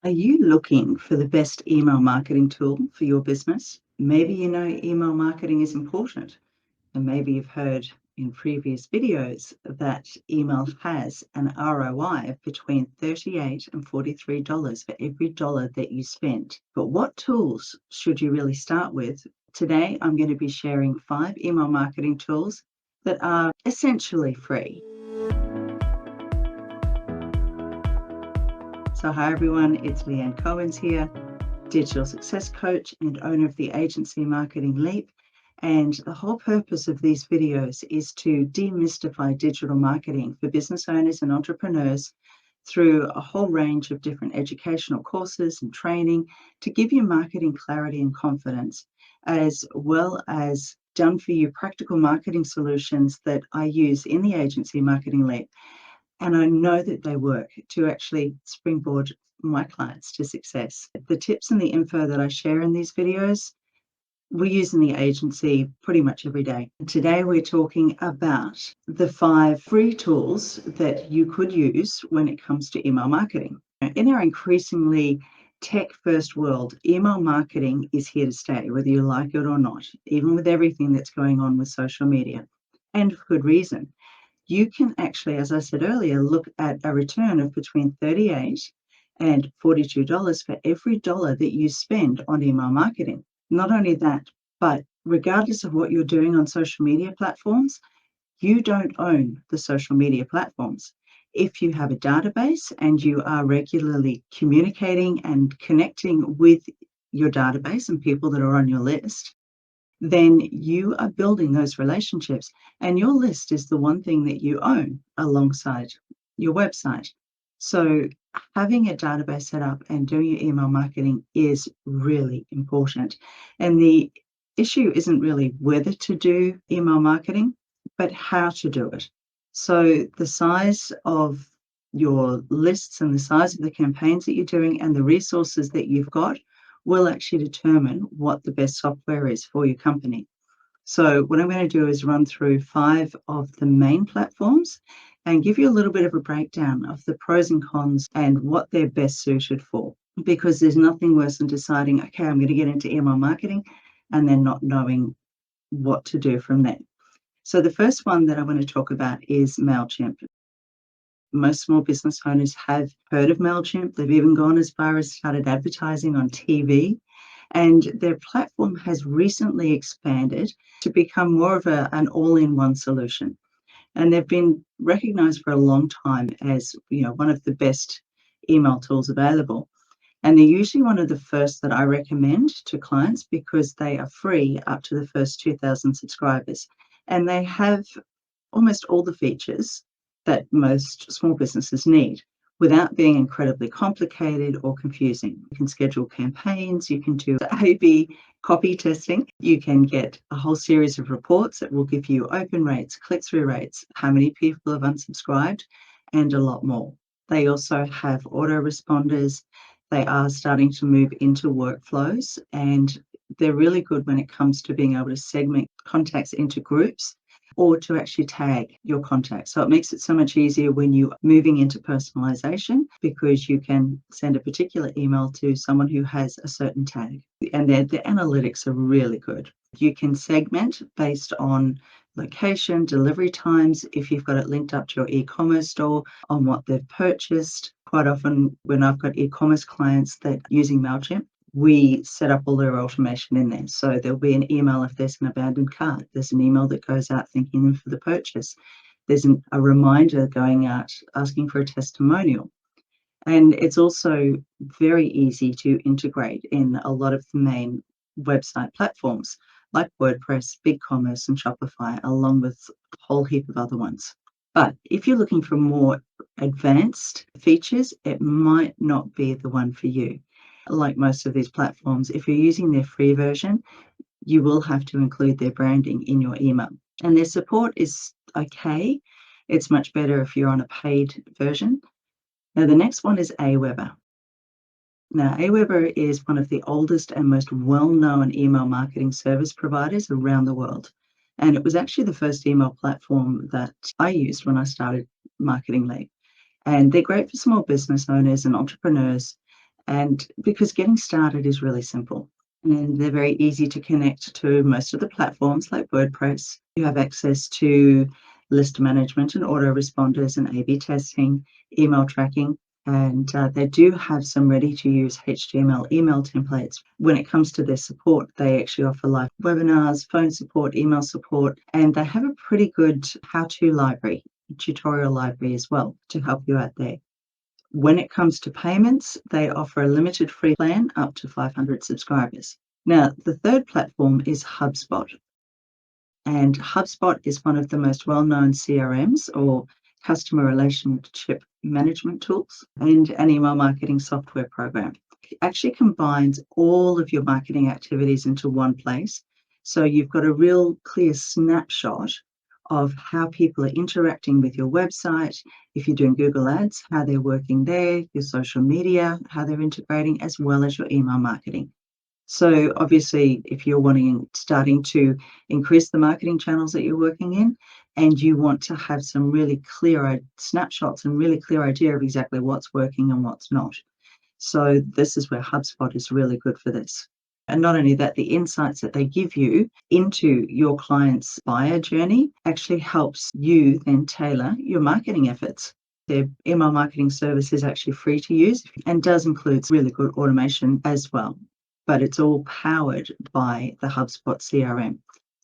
Are you looking for the best email marketing tool for your business? Maybe you know email marketing is important, and maybe you've heard in previous videos that email has an ROI of between $38 and $43 for every dollar that you spend. But what tools should you really start with? Today, I'm going to be sharing 5 email marketing tools that are essentially free. So hi everyone, it's Leanne Cohen's here, digital success coach and owner of the agency Marketing Leap. And the whole purpose of these videos is to demystify digital marketing for business owners and entrepreneurs through a whole range of different educational courses and training to give you marketing clarity and confidence, as well as done for you practical marketing solutions that I use in the agency Marketing Leap. And I know that they work to actually springboard my clients to success. The tips and the info that I share in these videos, we use in the agency pretty much every day. Today, we're talking about the 5 free tools that you could use when it comes to email marketing. In our increasingly tech-first world, email marketing is here to stay, whether you like it or not, even with everything that's going on with social media, and for good reason. You can actually, as I said earlier, look at a return of between $38 and $42 for every dollar that you spend on email marketing. Not only that, but regardless of what you're doing on social media platforms, you don't own the social media platforms. If you have a database and you are regularly communicating and connecting with your database and people that are on your list, then you are building those relationships. And your list is the one thing that you own alongside your website. So having a database set up and doing your email marketing is really important. And the issue isn't really whether to do email marketing, but how to do it. So the size of your lists and the size of the campaigns that you're doing and the resources that you've got will actually determine what the best software is for your company. So what I'm going to do is run through 5 of the main platforms and give you a little bit of a breakdown of the pros and cons and what they're best suited for. Because there's nothing worse than deciding, okay, I'm going to get into email marketing and then not knowing what to do from there. So the first one that I want to talk about is MailChimp. Most small business owners have heard of MailChimp. They've even gone as far as started advertising on TV. And their platform has recently expanded to become more of an all-in-one solution. And they've been recognized for a long time as, one of the best email tools available. And they're usually one of the first that I recommend to clients because they are free up to the first 2,000 subscribers. And they have almost all the features that most small businesses need without being incredibly complicated or confusing. You can schedule campaigns, you can do A/B copy testing, you can get a whole series of reports that will give you open rates, click-through rates, how many people have unsubscribed, and a lot more. They also have autoresponders. They are starting to move into workflows, and they're really good when it comes to being able to segment contacts into groups or to actually tag your contacts. So it makes it so much easier when you're moving into personalization because you can send a particular email to someone who has a certain tag. And the analytics are really good. You can segment based on location, delivery times, if you've got it linked up to your e-commerce store, on what they've purchased. Quite often when I've got e-commerce clients that are using MailChimp, we set up all their automation in there. So there'll be an email if there's an abandoned cart. There's an email that goes out thanking them for the purchase. There's a reminder going out asking for a testimonial. And it's also very easy to integrate in a lot of the main website platforms like WordPress, BigCommerce, and Shopify, along with a whole heap of other ones. But if you're looking for more advanced features, it might not be the one for you. Like most of these platforms, if you're using their free version, you will have to include their branding in your email. And their support is okay. It's much better if you're on a paid version. Now, the next one is Aweber. Now, Aweber is one of the oldest and most well-known email marketing service providers around the world. And it was actually the first email platform that I used when I started Marketing Leap. And they're great for small business owners and entrepreneurs. And because getting started is really simple and they're very easy to connect to most of the platforms like WordPress. You have access to list management and autoresponders and A/B testing, email tracking, and they do have some ready-to-use HTML email templates. When it comes to their support, they actually offer live webinars, phone support, email support, and they have a pretty good how-to library, tutorial library as well to help you out there. When it comes to payments, they offer a limited free plan up to 500 subscribers. Now, the third platform is HubSpot. And HubSpot is one of the most well-known CRMs or customer relationship management tools and an email marketing software program. It actually combines all of your marketing activities into one place. So you've got a real clear snapshot of how people are interacting with your website, if you're doing Google Ads, how they're working there, your social media, how they're integrating, as well as your email marketing. So obviously, if you're starting to increase the marketing channels that you're working in, and you want to have some really clear snapshots and really clear idea of exactly what's working and what's not. So this is where HubSpot is really good for this. And not only that, the insights that they give you into your client's buyer journey actually helps you then tailor your marketing efforts. Their email marketing service is actually free to use and does include really good automation as well. But it's all powered by the HubSpot CRM.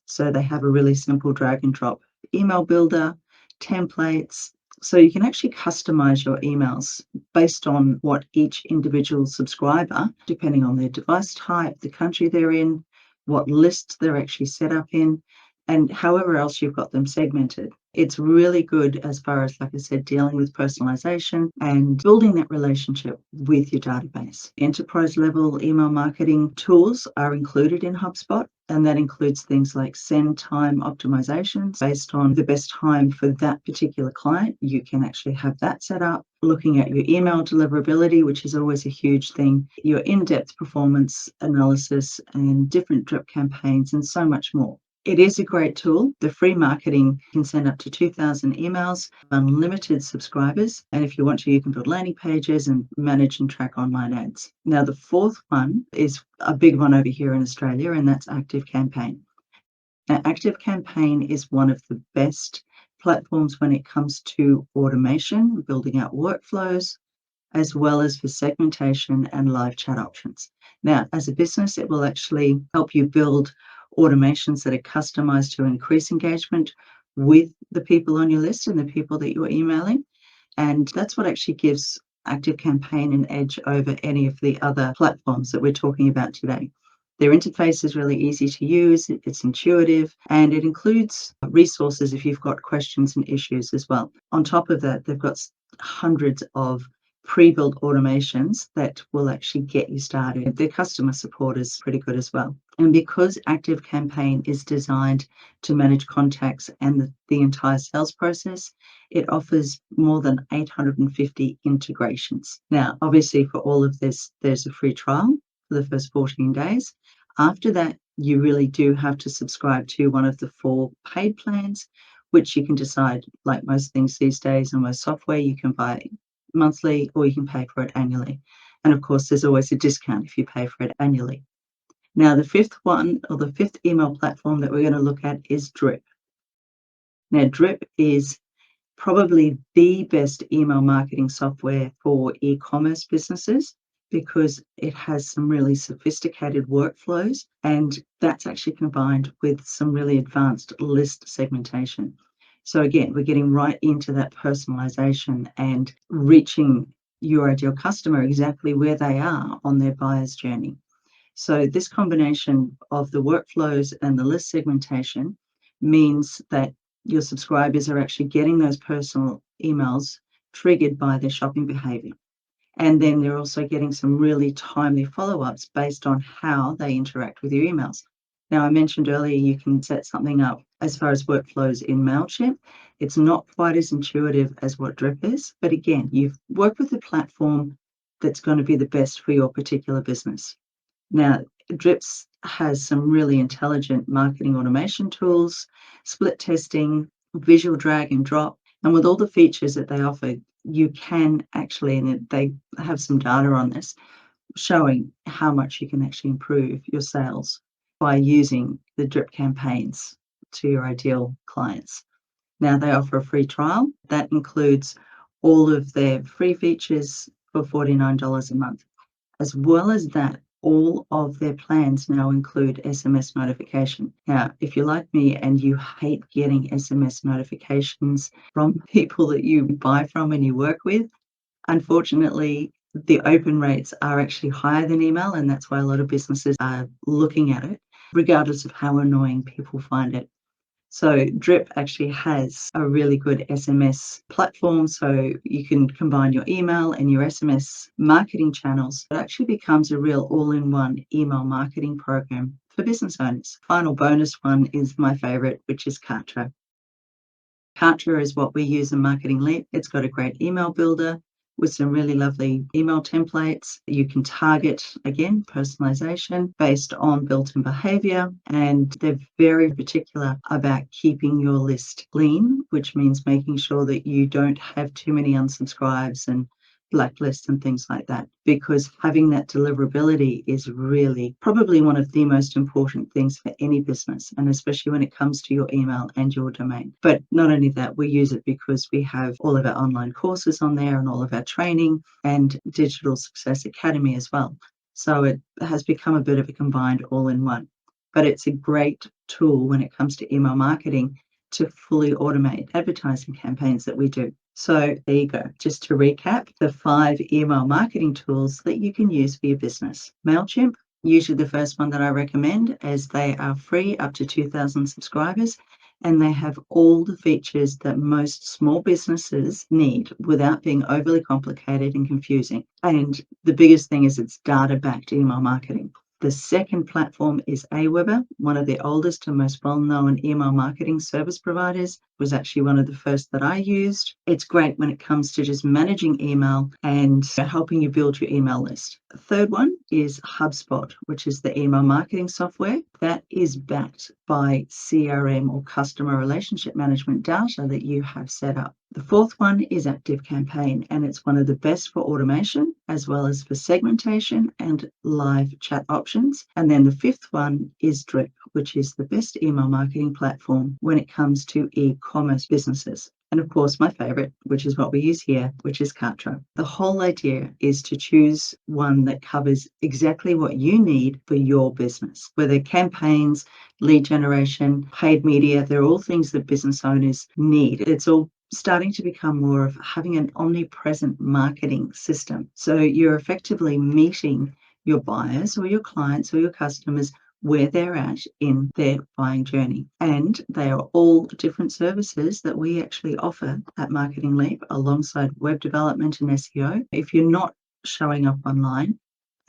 So they have a really simple drag and drop email builder, templates. So you can actually customize your emails based on what each individual subscriber, depending on their device type, the country they're in, what list they're actually set up in, and however else you've got them segmented. It's really good as far as, like I said, dealing with personalization and building that relationship with your database. Enterprise level email marketing tools are included in HubSpot, and that includes things like send time optimizations based on the best time for that particular client. You can actually have that set up. Looking at your email deliverability, which is always a huge thing, your in-depth performance analysis and different drip campaigns and so much more. It is a great tool. The free marketing can send up to 2,000 emails, unlimited subscribers. And if you want to, you can build landing pages and manage and track online ads. Now, the fourth one is a big one over here in Australia, and that's ActiveCampaign. Now, ActiveCampaign is one of the best platforms when it comes to automation, building out workflows, as well as for segmentation and live chat options. Now, as a business, it will actually help you build automations that are customized to increase engagement with the people on your list and the people that you're emailing. And that's what actually gives ActiveCampaign an edge over any of the other platforms that we're talking about today. Their interface is really easy to use, it's intuitive, and it includes resources if you've got questions and issues as well. On top of that, they've got hundreds of pre-built automations that will actually get you started. Their customer support is pretty good as well. And because ActiveCampaign is designed to manage contacts and the entire sales process, it offers more than 850 integrations. Now, obviously, for all of this, there's a free trial for the first 14 days. After that, you really do have to subscribe to one of the 4 paid plans, which you can decide, like most things these days and most software, you can buy monthly or you can pay for it annually. And of course, there's always a discount if you pay for it annually. Now, the fifth one, or the fifth email platform that we're going to look at is Drip. Now, Drip is probably the best email marketing software for e-commerce businesses because it has some really sophisticated workflows, and that's actually combined with some really advanced list segmentation. So again, we're getting right into that personalization and reaching your ideal customer exactly where they are on their buyer's journey. So this combination of the workflows and the list segmentation means that your subscribers are actually getting those personal emails triggered by their shopping behavior. And then they're also getting some really timely follow-ups based on how they interact with your emails. Now, I mentioned earlier you can set something up as far as workflows in MailChimp. It's not quite as intuitive as what Drip is, but again, you've worked with a platform that's going to be the best for your particular business. Now, Drips has some really intelligent marketing automation tools, split testing, visual drag and drop, and with all the features that they offer, you can actually, and they have some data on this, showing how much you can actually improve your sales by using the drip campaigns to your ideal clients. Now, they offer a free trial that includes all of their free features for $49 a month. As well as that, all of their plans now include SMS notification. Now, if you're like me and you hate getting SMS notifications from people that you buy from and you work with, unfortunately, the open rates are actually higher than email, and that's why a lot of businesses are looking at it, regardless of how annoying people find it. So Drip actually has a really good SMS platform, so you can combine your email and your SMS marketing channels. It actually becomes a real all-in-one email marketing program for business owners. Final bonus one is my favorite, which is Kartra. Kartra is what we use in Marketing Leap. It's got a great email builder with some really lovely email templates. You can target, again, personalization based on built-in behavior, and they're very particular about keeping your list clean, which means making sure that you don't have too many unsubscribes and blacklists and things like that, because having that deliverability is really probably one of the most important things for any business, and especially when it comes to your email and your domain. But not only that, we use it because we have all of our online courses on there and all of our training and Digital Success Academy as well. So it has become a bit of a combined all-in-one. But it's a great tool when it comes to email marketing to fully automate advertising campaigns that we do. So there you go. Just to recap, the 5 email marketing tools that you can use for your business. MailChimp, usually the first one that I recommend, as they are free up to 2,000 subscribers, and they have all the features that most small businesses need without being overly complicated and confusing. And the biggest thing is it's data-backed email marketing. The second platform is Aweber, one of the oldest and most well-known email marketing service providers. It was actually one of the first that I used. It's great when it comes to just managing email and helping you build your email list. The third one is HubSpot, which is the email marketing software that is backed by CRM or customer relationship management data that you have set up. The fourth one is ActiveCampaign, and it's one of the best for automation as well as for segmentation and live chat options. And then the fifth one is Drip, which is the best email marketing platform when it comes to e-commerce businesses. And of course, my favorite, which is what we use here, which is Kartra. The whole idea is to choose one that covers exactly what you need for your business, whether campaigns, lead generation, paid media, they're all things that business owners need. It's all starting to become more of having an omnipresent marketing system. So you're effectively meeting your buyers or your clients or your customers where they're at in their buying journey. And they are all different services that we actually offer at Marketing Leap alongside web development and SEO. If you're not showing up online,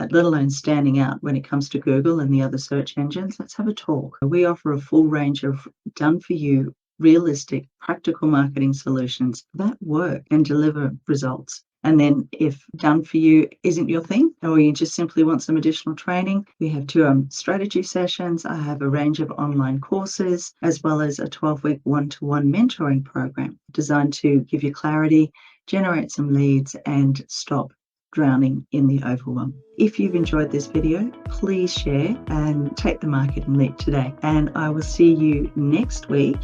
let alone standing out when it comes to Google and the other search engines, let's have a talk. We offer a full range of done-for-you, realistic, practical marketing solutions that work and deliver results. And then if done for you isn't your thing, or you just simply want some additional training, we have 2 strategy sessions. I have a range of online courses, as well as a 12-week one-to-one mentoring program designed to give you clarity, generate some leads, and stop drowning in the overwhelm. If you've enjoyed this video, please share and take the marketing leap today. And I will see you next week.